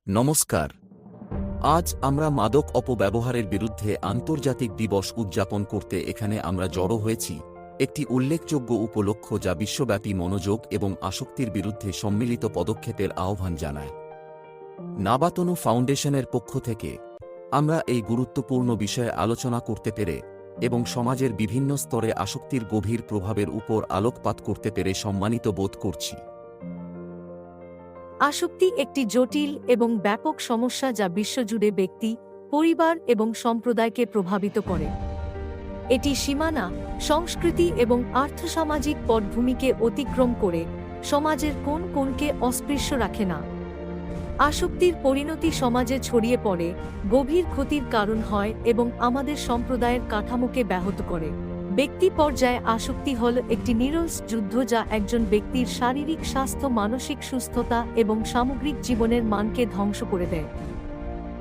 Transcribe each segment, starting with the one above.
নমস্কার। আজ আমরা মাদক অপব্যবহারের বিরুদ্ধে আন্তর্জাতিক দিবস উদযাপন করতে এখানে আমরা জড়ো হয়েছি, একটি উল্লেখযোগ্য উপলক্ষ যা বিশ্বব্যাপী মনোযোগ এবং আসক্তির বিরুদ্ধে সম্মিলিত পদক্ষেপের আহ্বান জানায়। নাবাতনু ফাউন্ডেশনের পক্ষ থেকে আমরা এই গুরুত্বপূর্ণ বিষয়ে আলোচনা করতে পেরে এবং সমাজের বিভিন্ন স্তরে আসক্তির গভীর প্রভাবের উপর আলোকপাত করতে পেরে সম্মানিত বোধ করছি। আসক্তি একটি জটিল এবং ব্যাপক সমস্যা যা বিশ্বজুড়ে ব্যক্তি, পরিবার এবং সম্প্রদায়কে প্রভাবিত করে। এটি সীমানা, সংস্কৃতি এবং আর্থসামাজিক পটভূমিকে অতিক্রম করে সমাজের কোন কোণকে অস্পৃশ্য রাখে না। আসক্তির পরিণতি সমাজে ছড়িয়ে পড়ে, গভীর ক্ষতির কারণ হয় এবং আমাদের সম্প্রদায়ের কাঠামোকে ব্যাহত করে। ব্যক্তি পর্যায়ে আসক্তি হল একটি নিরলস যুদ্ধ যা একজন ব্যক্তির শারীরিক স্বাস্থ্য, মানসিক সুস্থতা এবং সামগ্রিক জীবনের মানকে ধ্বংস করে দেয়।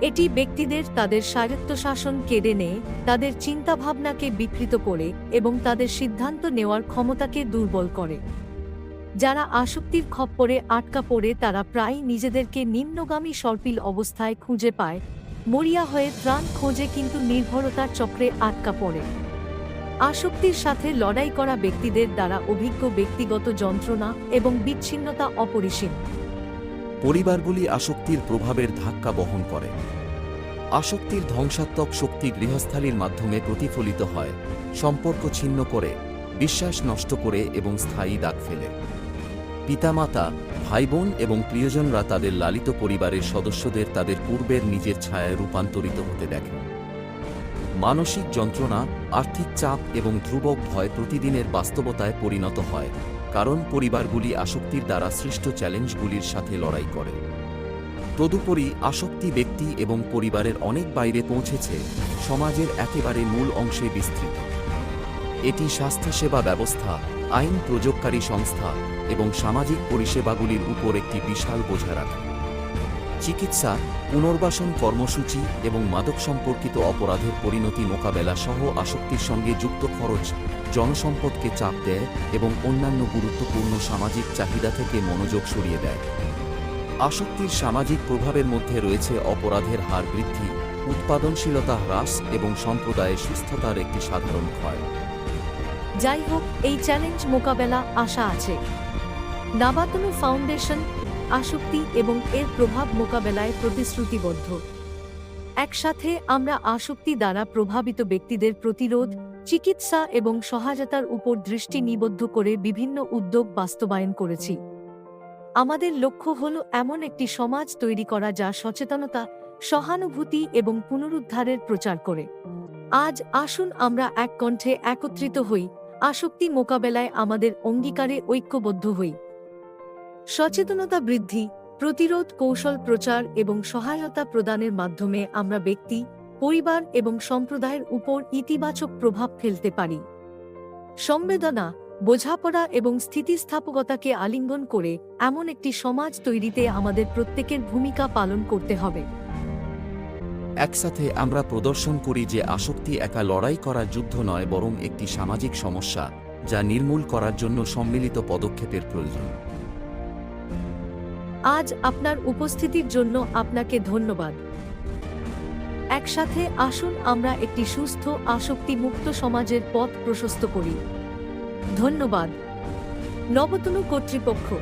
এটি ব্যক্তিদের তাদের স্বায়ত্তশাসন কেড়ে নেয়, তাদের চিন্তাভাবনাকে বিকৃত করে এবং তাদের সিদ্ধান্ত নেওয়ার ক্ষমতাকে দুর্বল করে। যারা আসক্তির খপ্পরে আটকা পড়ে তারা প্রায়ই নিজেদেরকে নিম্নগামী সর্পিল অবস্থায় খুঁজে পায়, মরিয়া হয়ে ত্রাণ খোঁজে কিন্তু নির্ভরতার চক্রে আটকা পড়ে। আসক্তির সাথে লড়াই করা ব্যক্তিদের দ্বারা অভিজ্ঞ ব্যক্তিগত যন্ত্রণা এবং বিচ্ছিন্নতা অপরিসীম। পরিবারগুলি আসক্তির প্রভাবের ধাক্কা বহন করে। আসক্তির ধ্বংসাত্মক শক্তি গৃহস্থালির মাধ্যমে প্রতিফলিত হয়, সম্পর্ক ছিন্ন করে, বিশ্বাস নষ্ট করে এবং স্থায়ী দাগ ফেলে। পিতামাতা, ভাইবোন এবং প্রিয়জনরা তাদের লালিত পরিবারের সদস্যদের তাদের পূর্বের নিজের ছায়ায় রূপান্তরিত হতে দেখে। মানসিক যন্ত্রণা, আর্থিক চাপ এবং ধ্রুবক ভয় প্রতিদিনের বাস্তবতায় পরিণত হয়, কারণ পরিবারগুলি আসক্তির দ্বারা সৃষ্ট চ্যালেঞ্জগুলির সাথে লড়াই করে। তদুপরি আসক্তি ব্যক্তি এবং পরিবারের অনেক বাইরে পৌঁছেছে, সমাজের একেবারে মূল অংশে বিস্তৃত। এটি স্বাস্থ্যসেবা ব্যবস্থা, আইন প্রয়োগকারী সংস্থা এবং সামাজিক পরিষেবাগুলির উপর একটি বিশাল বোঝা রাখে। চিকিৎসা, পুনর্বাসন কর্মসূচি এবং মাদক সম্পর্কিত অপরাধের পরিণতি মোকাবেলা সহ আসক্তির সঙ্গে যুক্ত খরচ জনসম্পদকে চাপ দেয় এবং অন্যান্য গুরুত্বপূর্ণ সামাজিক চাহিদা থেকে মনোযোগ সরিয়ে দেয়। আসক্তির সামাজিক প্রভাবের মধ্যে রয়েছে অপরাধের হার বৃদ্ধি, উৎপাদনশীলতা হ্রাস এবং সম্প্রদায়ের সুস্থতার একটি সাধারণ ক্ষয়। যাই হোক, এই চ্যালেঞ্জ মোকাবেলা আশা আছে। নাবাতনু ফাউন্ডেশন আসক্তি এবং এর প্রভাব মোকাবেলায় প্রতিশ্রুতিবদ্ধ। একসাথে আমরা আসক্তি দ্বারা প্রভাবিত ব্যক্তিদের প্রতিরোধ, চিকিৎসা এবং সহায়তার উপর দৃষ্টি নিবদ্ধ করে বিভিন্ন উদ্যোগ বাস্তবায়ন করেছি। আমাদের লক্ষ্য হল এমন একটি সমাজ তৈরি করা যা সচেতনতা, সহানুভূতি এবং পুনরুদ্ধারের প্রচার করে। আজ আসুন আমরা এক কণ্ঠে একত্রিত হই, আসক্তি মোকাবেলায় আমাদের অঙ্গীকারে ঐক্যবদ্ধ হই। সচেতনতা বৃদ্ধি, প্রতিরোধ কৌশল প্রচার এবং সহায়তা প্রদানের মাধ্যমে আমরা ব্যক্তি, পরিবার এবং সম্প্রদায়ের উপর ইতিবাচক প্রভাব ফেলতে পারি। সংবেদনা, বোঝাপড়া এবং স্থিতিস্থাপকতাকে আলিঙ্গন করে এমন একটি সমাজ তৈরিতে আমাদের প্রত্যেকের ভূমিকা পালন করতে হবে। একসাথে আমরা প্রদর্শন করি যে আসক্তি একা লড়াই করার যুদ্ধ নয়, বরং একটি সামাজিক সমস্যা যা নির্মূল করার জন্য সম্মিলিত পদক্ষেপের প্রয়োজন। আজ আপনার উপস্থিতির জন্য আপনাকে ধন্যবাদ। একসাথে আসুন আমরা একটি সুস্থ, আসক্তি-মুক্ত সমাজের পথ প্রশস্ত করি। ধন্যবাদ। নবতনু কর্তৃপক্ষ।